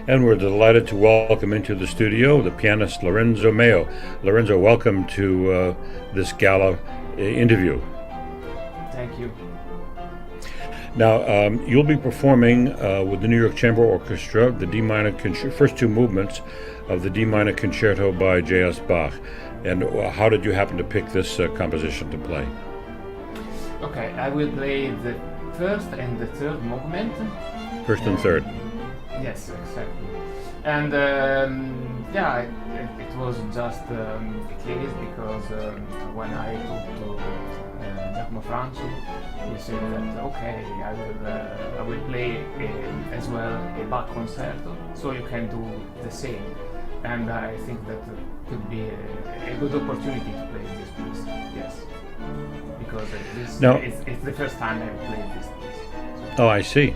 And we're delighted to welcome into the studio the pianist Lorenzo Meo. Lorenzo, welcome to this gala interview. Thank you. Now, you'll be performing with the New York Chamber Orchestra the D minor first two movements of the D minor concerto by J.S. Bach. And how did you happen to pick this composition to play? Okay, I will play the first and the third movement. First and third. Yes, exactly. And it was just a case because when I talked to Giacomo Franci, he said that okay, I will play as well a Bach concerto, so you can do the same. And I think that could be a good opportunity to play this piece. Yes, because it's the first time I played this piece. So. Oh, I see.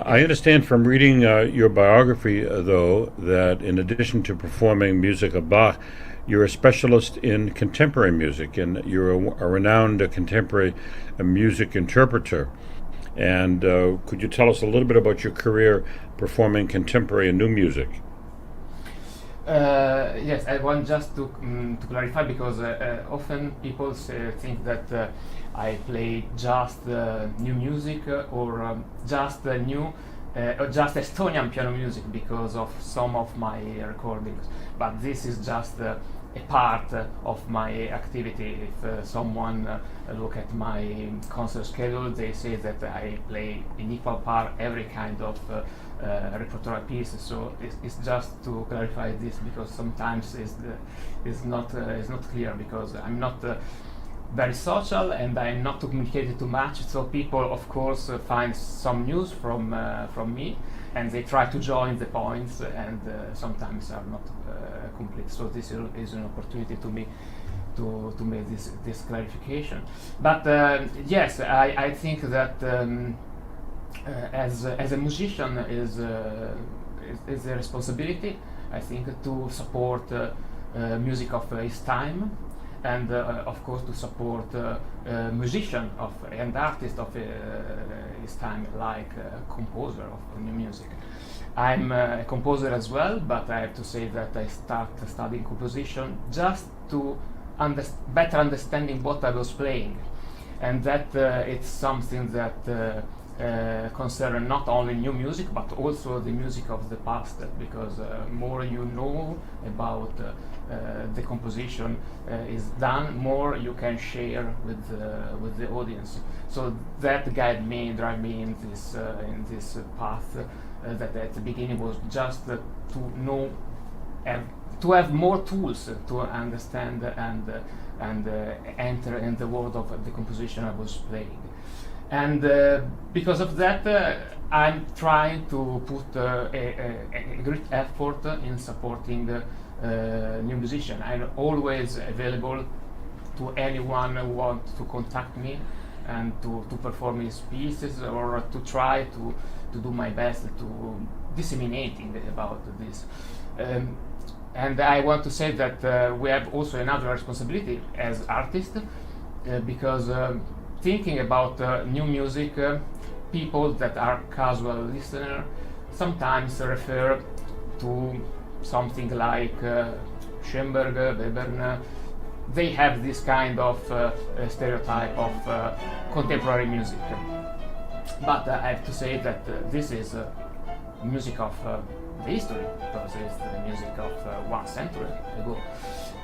I understand from reading your biography, though, that in addition to performing music of Bach, you're a specialist in contemporary music, and you're a renowned contemporary music interpreter. And could you tell us a little bit about your career performing contemporary and new music? Yes, I want just to clarify, because often people think that I play just new music or just new or just Estonian piano music because of some of my recordings. But this is just a part of my activity. If someone look at my concert schedule, they say that I play in equal part every kind of repertoire piece. So it's just to clarify this, because sometimes it's not clear, because I'm not very social and I'm not communicated too much. So people, of course, find some news from me, and they try to join the points, and sometimes are not complete. So this is an opportunity to me to make this clarification. But yes, I think that as a musician is a responsibility, I think, to support music of his time, and of course to support musician and artist of his time, like composer of new music. I'm a composer as well, but I have to say that I started studying composition just to better understanding what I was playing, and that it's something that concern not only new music but also the music of the past, because more you know about the composition is done, more you can share with the audience. So that drive me in this path that at the beginning was just to know and to have more tools to understand and enter in the world of the composition I was playing. And because of that, I'm trying to put a great effort in supporting new musicians. I'm always available to anyone who wants to contact me and to perform his pieces, or to try to do my best to disseminating about this. And I want to say that we have also another responsibility as artists, because thinking about new music, people that are casual listeners sometimes refer to something like Schoenberg, Webern. They have this kind of stereotype of contemporary music. But I have to say that this is music of the history, because it's the music of 1 century ago.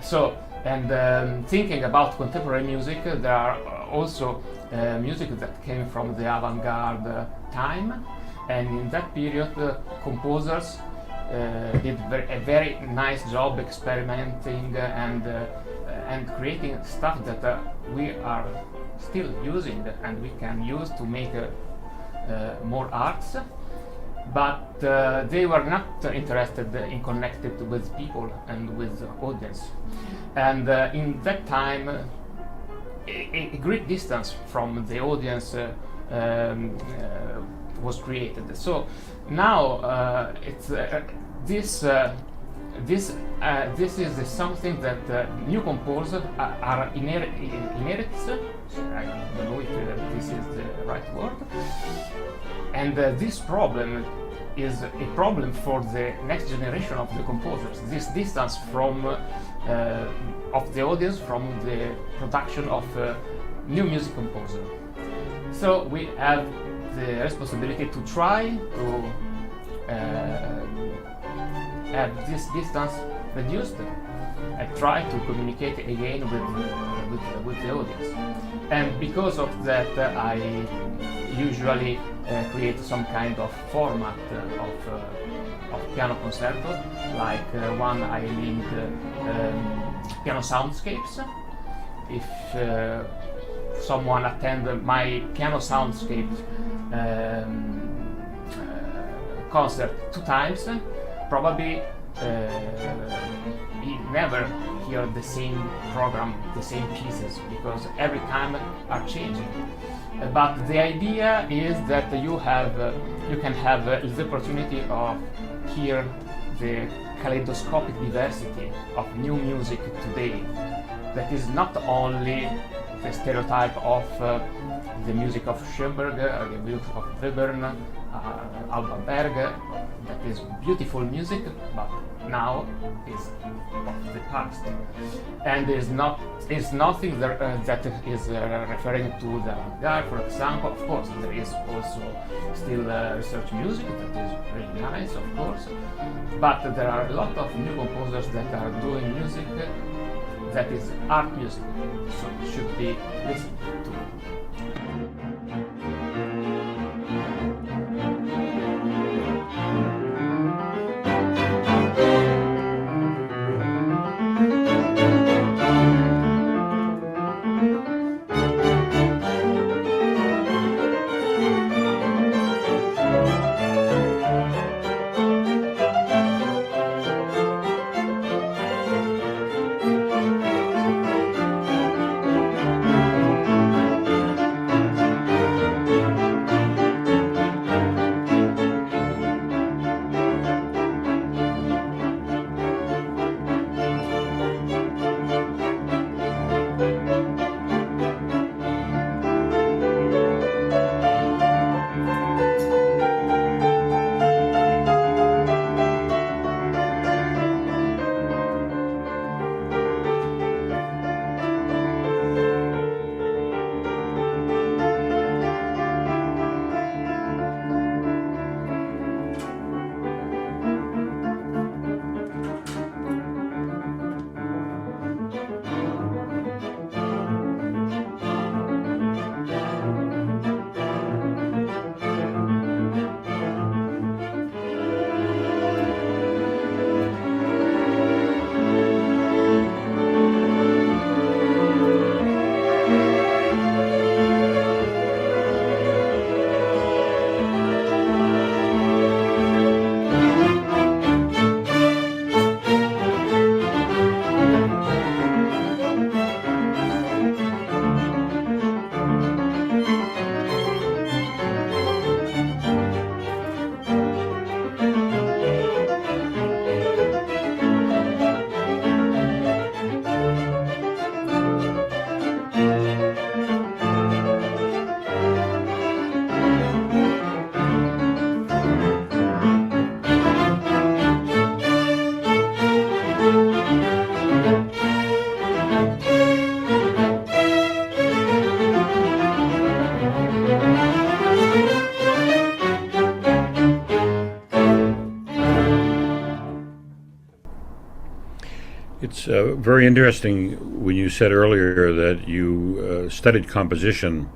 So, and thinking about contemporary music, there are also music that came from the avant-garde time, and in that period composers did a very nice job experimenting and creating stuff that we are still using and we can use to make more arts. But they were not interested in connected with people and with the audience. And in that time, a great distance from the audience was created. So now it's this is something that new composers are inherits. I don't know if this is the right word. And this problem is a problem for the next generation of the composers. This distance from of the audience from the production of new music composer. So we have the responsibility to try to have this distance reduced and try to communicate again with the audience. And because of that, I usually create some kind of format of piano concerto, like one I named piano soundscapes. If someone attend my piano soundscape concert 2 times, probably he never hear the same program, the same pieces, because every time are changing. But the idea is that you can have the opportunity of hear the kaleidoscopic diversity of new music today. That is not only the stereotype of the music of Schoenberg, the music of Webern, Alba Berg, that is beautiful music, but now is of the past. And there's nothing that is referring to the avant-garde, for example. Of course, there is also still research music that is really nice, of course. But there are a lot of new composers that are doing music that is art music, so it should be listened to. It's very interesting when you said earlier that you studied composition,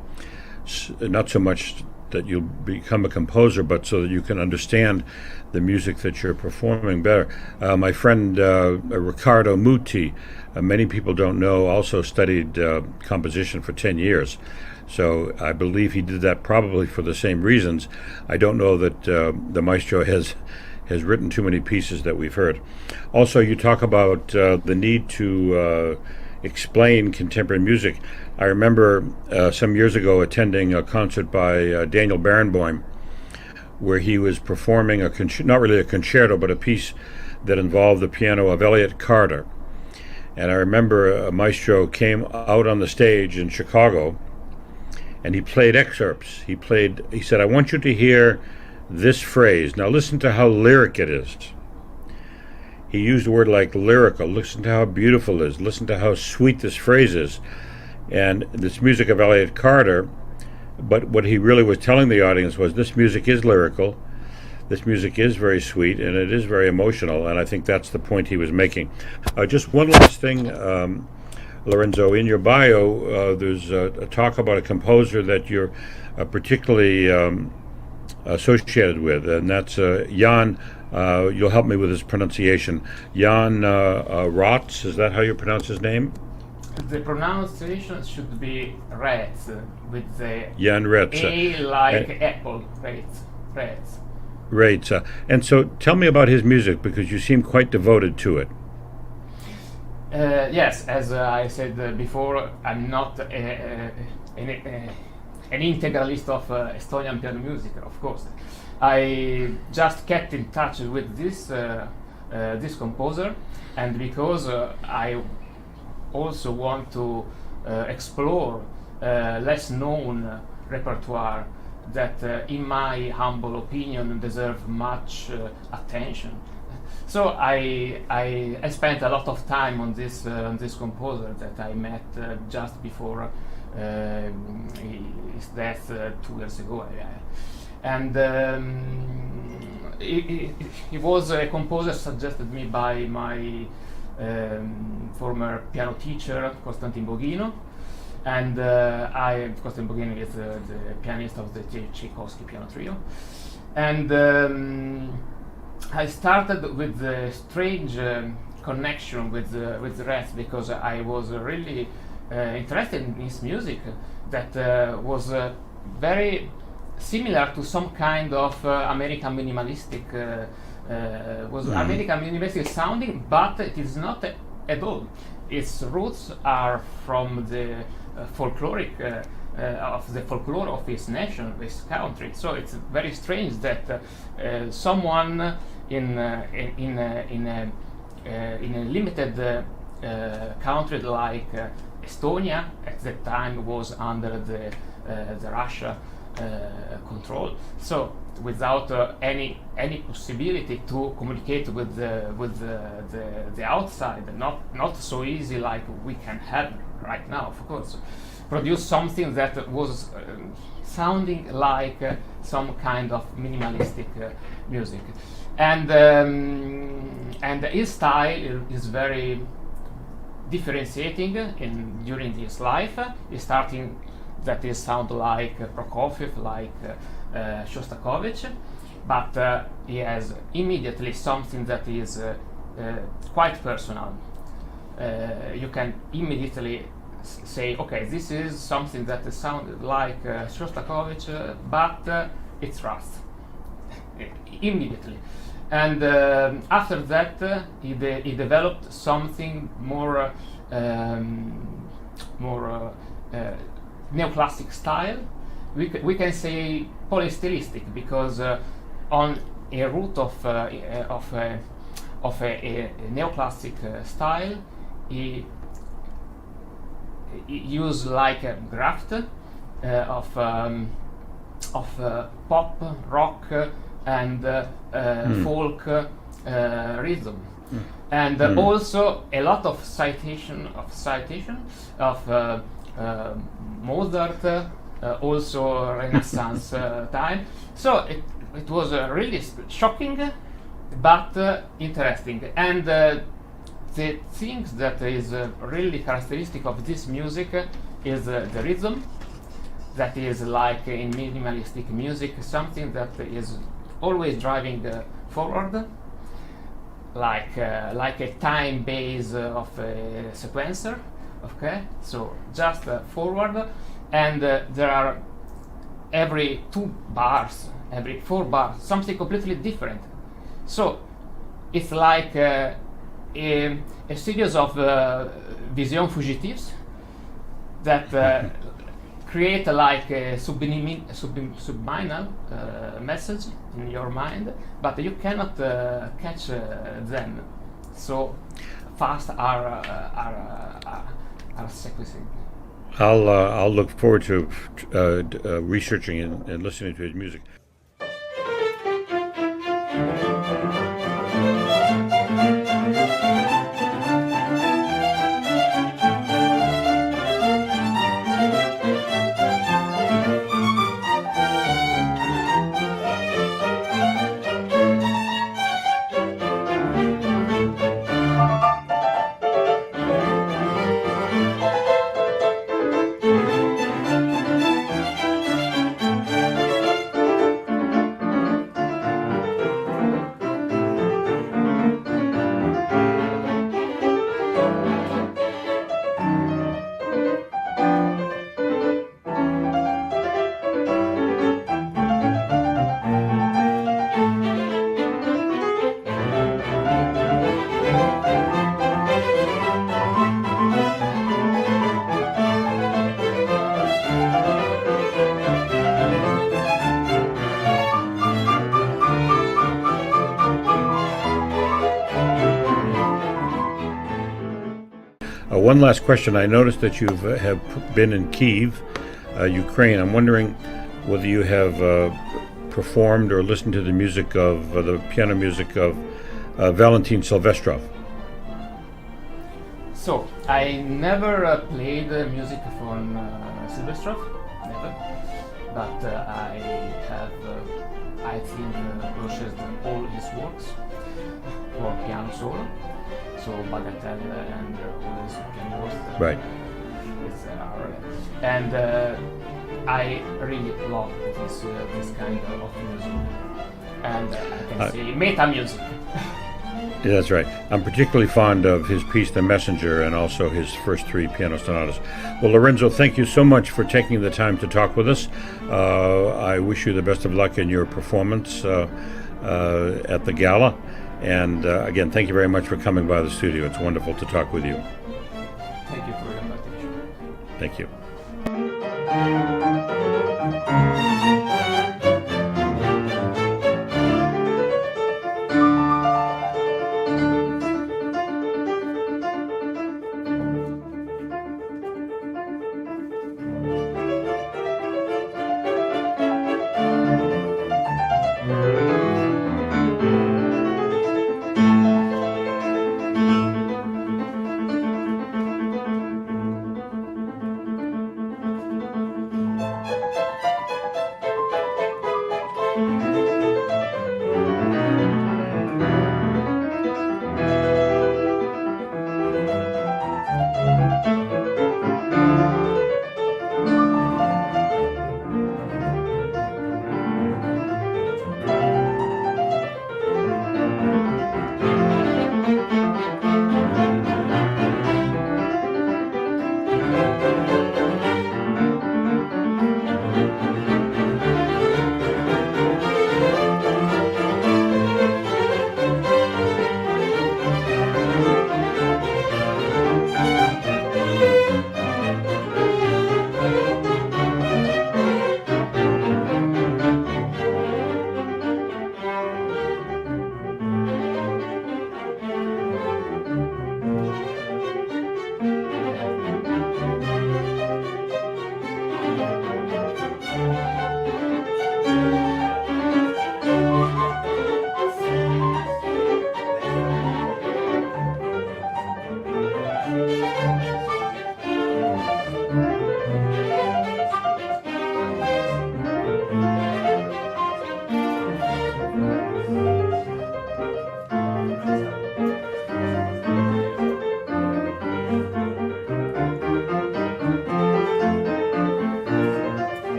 not so much that you'll become a composer, but so that you can understand the music that you're performing better. My friend Riccardo Muti, many people don't know, also studied composition for 10 years. So I believe he did that probably for the same reasons. I don't know that the maestro has written too many pieces that we've heard. Also, you talk about the need to explain contemporary music. I remember some years ago attending a concert by Daniel Barenboim, where he was performing not really a concerto, but a piece that involved the piano of Elliott Carter. And I remember a maestro came out on the stage in Chicago, and he played excerpts. He said, "I want you to hear this phrase. Now listen to how lyric it is." He used a word like lyrical. Listen to how beautiful it is. Listen to how sweet this phrase is. And this music of Elliott Carter, but what he really was telling the audience was, this music is lyrical, this music is very sweet, and it is very emotional, and I think that's the point he was making. Just one last thing, Lorenzo, in your bio, there's a talk about a composer that you're particularly associated with, and that's Jan, you'll help me with his pronunciation, Jan Rotz, is that how you pronounce his name? The pronunciation should be Retz, with the Jan Retz. A like apple, Retz. Right. And so tell me about his music, because you seem quite devoted to it. Yes, as I said before, I'm not an integralist of Estonian piano music, of course. I just kept in touch with this composer, and because I also want to explore less known repertoire that in my humble opinion deserve much attention. So I spent a lot of time on this composer that I met just before his death 2 years ago. And he was a composer suggested me by my former piano teacher, Konstantin Bogino, and Konstantin Bogino is the pianist of the Tchaikovsky piano trio, and I started with the strange connection with Retz, because I was really interested in his music that was very similar to some kind of American minimalistic American minimalistic sounding, but it is not at all. Its roots are from the folkloric of the folklore of his nation, his country. So it's very strange that someone in a limited country like Estonia at that time was under the Russia control. So without any possibility to communicate with the outside, not so easy like we can have right now, of course. Produce something that was sounding like some kind of minimalistic music, and his style is very differentiating during his life. He's starting that is sound like Prokofiev, like Shostakovich, but he has immediately something that is quite personal. You can immediately say, okay, this is something that sounds like Shostakovich, but it's Rust. Immediately. And after that, he developed something more neoclassic style. We can say polystylistic, because on a root of a neoclassic style, he used like a graft of pop, rock, and folk rhythm, and also a lot of citation of Mozart, also Renaissance time. So it was really shocking, but interesting. And the thing that is really characteristic of this music is the rhythm. That is like in minimalistic music, something that is always driving forward, like a time base of a sequencer. Okay, so just forward, and there are every 2 bars, every 4 bars, something completely different. So it's like a series of vision fugitives that create like a subliminal message in your mind, but you cannot catch them so fast are sequencing. I'll look forward to researching and listening to his music. One last question. I noticed that you have been in Kyiv, Ukraine. I'm wondering whether you have performed or listened to the music of the piano music of Valentin Silvestrov. So I never played music from Silvestrov, never. But I have, I think, purchased all his works for piano solo. So Bagatelle and all his piano works. Right. And I really love this kind of music. And I can say meta music. Yeah, that's right. I'm particularly fond of his piece, The Messenger, and also his first 3 piano sonatas. Well, Lorenzo, thank you so much for taking the time to talk with us. I wish you the best of luck in your performance at the gala. And again, thank you very much for coming by the studio. It's wonderful to talk with you. Thank you for your invitation. Thank you.